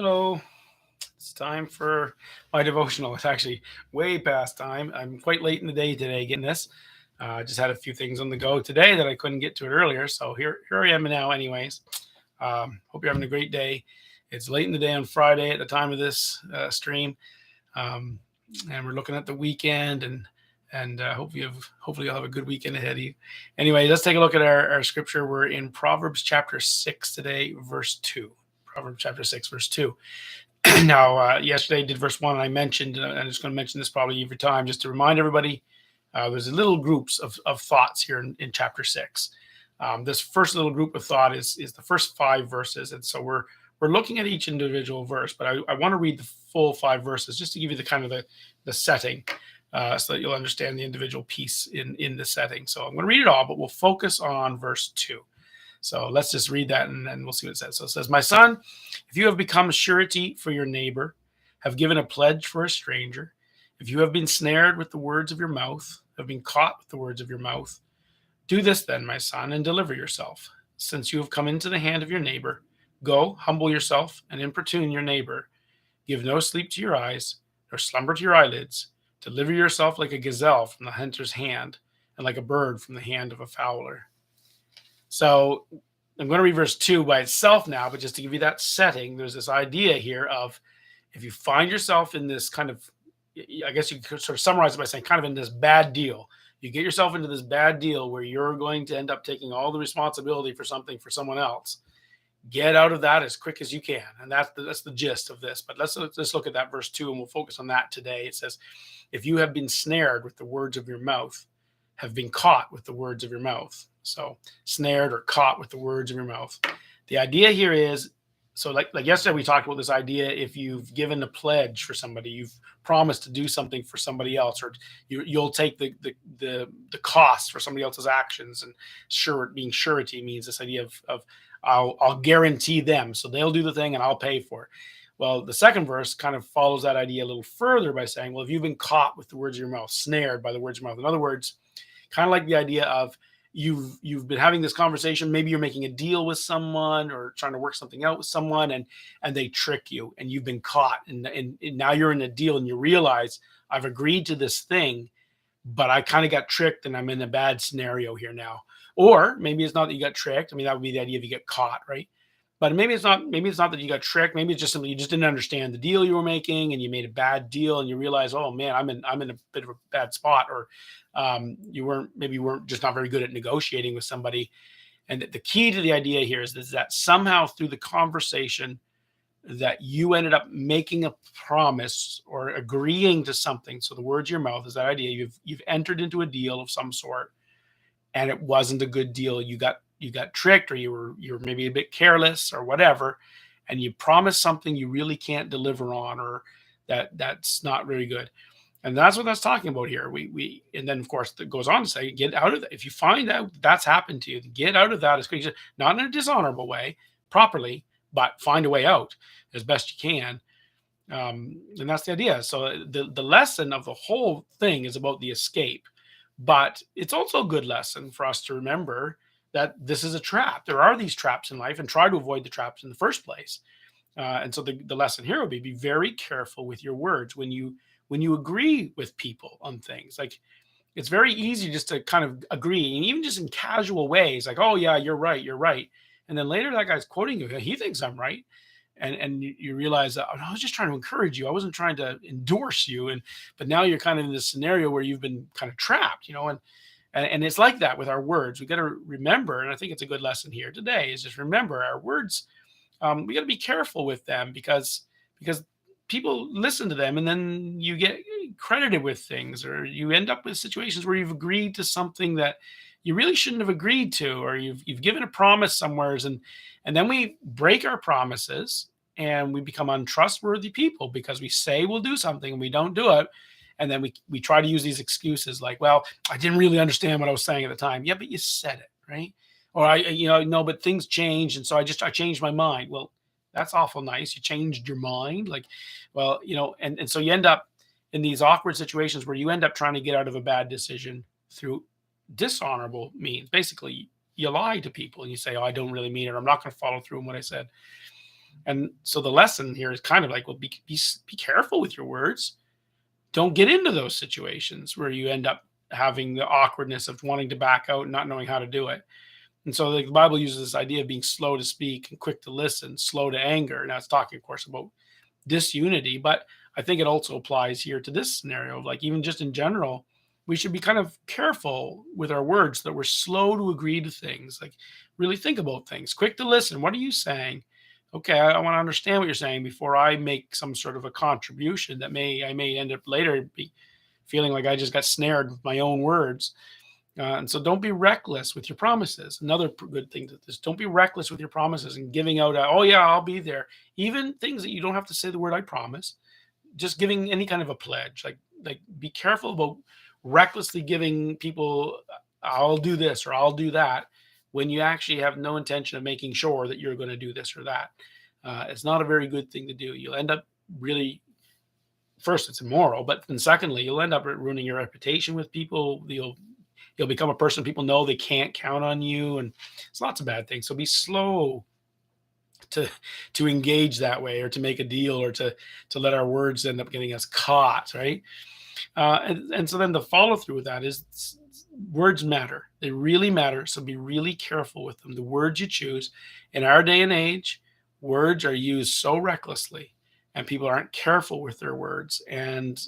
Hello. It's time for my devotional. It's actually way past time. I'm quite late in the day today getting this. Just had a few things on the go today that I couldn't get to it earlier. So here I am now, anyways. Hope you're having a great day. It's late in the day on Friday at the time of this stream, um, and we're looking at the weekend and hopefully you'll have a good weekend ahead of you. Anyway, let's take a look at our scripture. We're in Proverbs chapter 6 today, verse 2. Proverbs chapter 6, verse 2. Now, yesterday I did verse 1, and I mentioned, and I'm just going to mention this probably every time, just to remind everybody, there's little groups of thoughts here in chapter 6. This first little group of thought is the first 5 verses, and so we're looking at each individual verse, but I want to read the full 5 verses just to give you the kind of the setting, so that you'll understand the individual piece in the setting. So I'm going to read it all, but we'll focus on verse 2. So let's just read that and we'll see what it says. So it says, "My son, if you have become a surety for your neighbor, have given a pledge for a stranger, if you have been snared with the words of your mouth, have been caught with the words of your mouth, do this then, my son, and deliver yourself. Since you have come into the hand of your neighbor, go, humble yourself, and importune your neighbor. Give no sleep to your eyes, nor slumber to your eyelids. Deliver yourself like a gazelle from the hunter's hand, and like a bird from the hand of a fowler." So I'm going to read verse 2 by itself now, but just to give you that setting, there's this idea here of if you find yourself in this kind of, I guess you could sort of summarize it by saying kind of in this bad deal. You get yourself into this bad deal where you're going to end up taking all the responsibility for something for someone else. Get out of that as quick as you can. And that's the gist of this. But let's look at that verse 2 and we'll focus on that today. It says, if you have been snared with the words of your mouth, have been caught with the words of your mouth. So snared or caught with the words of your mouth. The idea here is, so like yesterday we talked about this idea, if you've given a pledge for somebody, you've promised to do something for somebody else, or you'll take the cost for somebody else's actions. And being surety means this idea of I'll guarantee them, so they'll do the thing and I'll pay for it. Well, the second verse kind of follows that idea a little further by saying, well, if you've been caught with the words of your mouth, snared by the words of your mouth. In other words, kind of like the idea of you've been having this conversation, maybe you're making a deal with someone or trying to work something out with someone, and they trick you and you've been caught, and now you're in a deal and you realize I've agreed to this thing, but I kind of got tricked and I'm in a bad scenario here now. Or maybe it's not that you got tricked. I mean, that would be the idea if you get caught, right? But maybe it's not that you got tricked. Maybe it's just simply you just didn't understand the deal you were making, and you made a bad deal, and you realize, oh man, I'm in a bit of a bad spot. Or you weren't just not very good at negotiating with somebody. And the key to the idea here is that somehow through the conversation that you ended up making a promise or agreeing to something. So the words of your mouth is that idea. You've entered into a deal of some sort, and it wasn't a good deal. You got tricked, or you were maybe a bit careless or whatever, and you promised something you really can't deliver on, or that's not very good. And that's what that's talking about here. We and then of course it goes on to say, get out of that. If you find out that's happened to you, get out of that as quick as, not in a dishonorable way, properly, but find a way out as best you can. And that's the idea. So the lesson of the whole thing is about the escape, but it's also a good lesson for us to remember that this is a trap. There are these traps in life, and try to avoid the traps in the first place. And so the lesson here would be very careful with your words when you agree with people on things. Like, it's very easy just to kind of agree, and even just in casual ways, like, oh yeah, you're right. And then later that guy's quoting you, he thinks I'm right. And you realize that, oh, no, I was just trying to encourage you. I wasn't trying to endorse you. But now you're kind of in this scenario where you've been kind of trapped, and it's like that with our words. We got to remember, and I think it's a good lesson here today, is just remember our words. We got to be careful with them because people listen to them, and then you get credited with things, or you end up with situations where you've agreed to something that you really shouldn't have agreed to, or you've given a promise somewheres, and then we break our promises and we become untrustworthy people because we say we'll do something and we don't do it. And then we try to use these excuses like, well, I didn't really understand what I was saying at the time. Yeah, but you said it, right? Or no, but things changed, and so I changed my mind. Well, that's awful nice. You changed your mind. Like, well, and so you end up in these awkward situations where you end up trying to get out of a bad decision through dishonorable means. Basically, you lie to people and you say, oh, I don't really mean it. I'm not going to follow through on what I said. And so the lesson here is kind of like, well, be careful with your words. Don't get into those situations where you end up having the awkwardness of wanting to back out and not knowing how to do it. And so the Bible uses this idea of being slow to speak and quick to listen, slow to anger. Now it's talking, of course, about disunity, but I think it also applies here to this scenario. Like, even just in general, we should be kind of careful with our words, that we're slow to agree to things. Like, really think about things, quick to listen. What are you saying? Okay, I want to understand what you're saying before I make some sort of a contribution that I may end up later be feeling like I just got snared with my own words. And so don't be reckless with your promises. Another good thing to this: don't be reckless with your promises and giving out, oh yeah, I'll be there. Even things that you don't have to say the word I promise, just giving any kind of a pledge. Like be careful about recklessly giving people, I'll do this or I'll do that, when you actually have no intention of making sure that you're going to do this or that. It's not a very good thing to do. You'll end up really, first, it's immoral, but then secondly, you'll end up ruining your reputation with people. You'll become a person people know they can't count on you, and it's lots of bad things. So be slow to engage that way, or to make a deal, or to let our words end up getting us caught, right? And so then the follow through with that is, words matter. They really matter. So be really careful with them. The words you choose in our day and age, words are used so recklessly, and people aren't careful with their words. And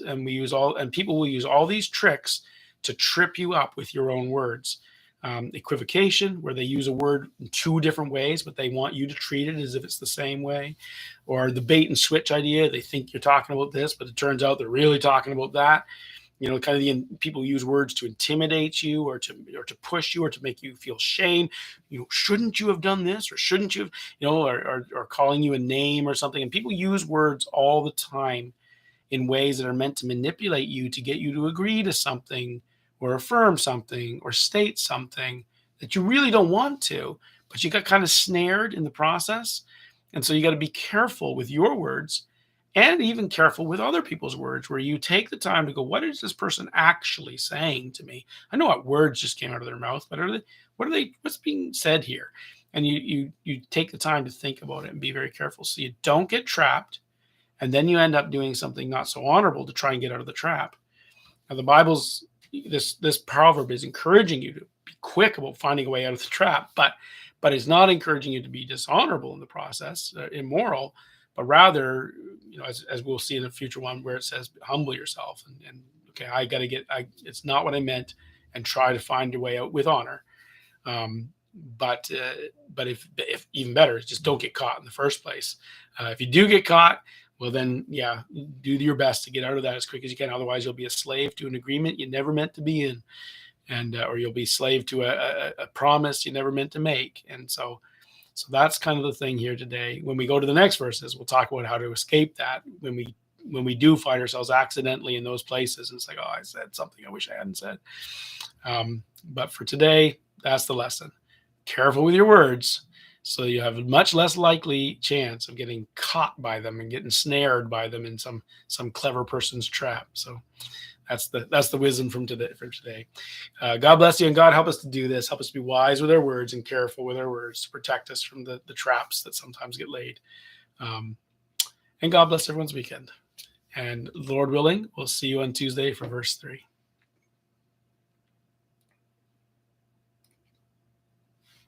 people will use all these tricks to trip you up with your own words. Equivocation, where they use a word in two different ways, but they want you to treat it as if it's the same way. Or the bait and switch idea. They think you're talking about this, but it turns out they're really talking about that. Kind of people use words to intimidate you, or to push you, or to make you feel shame. Shouldn't you have done this, or shouldn't you have, or calling you a name or something. And people use words all the time in ways that are meant to manipulate you, to get you to agree to something, or affirm something, or state something that you really don't want to, but you got kind of snared in the process. And so you got to be careful with your words, and even careful with other people's words, where you take the time to go, what is this person actually saying to me? I know what words just came out of their mouth, but what's being said here? And you take the time to think about it and be very careful, so you don't get trapped, and then you end up doing something not so honorable to try and get out of the trap. Now, the Bible's this proverb is encouraging you to be quick about finding a way out of the trap, but it's not encouraging you to be dishonorable in the process, immoral, but rather, as we'll see in a future one, where it says, humble yourself and okay, it's not what I meant, and try to find your way out with honor. Um, but if even better, just don't get caught in the first place. If you do get caught, well then, yeah, do your best to get out of that as quick as you can. Otherwise, you'll be a slave to an agreement you never meant to be in, and or you'll be slave to a promise you never meant to make. And so that's kind of the thing here today. When we go to the next verses, we'll talk about how to escape that when we do find ourselves accidentally in those places. And it's like, oh, I said something I wish I hadn't said. But for today, that's the lesson. Careful with your words, so you have a much less likely chance of getting caught by them and getting snared by them in some clever person's trap. So that's the wisdom from today. God bless you, and God help us to do this. Help us to be wise with our words and careful with our words to protect us from the traps that sometimes get laid. And God bless everyone's weekend. And Lord willing, we'll see you on Tuesday for verse 3.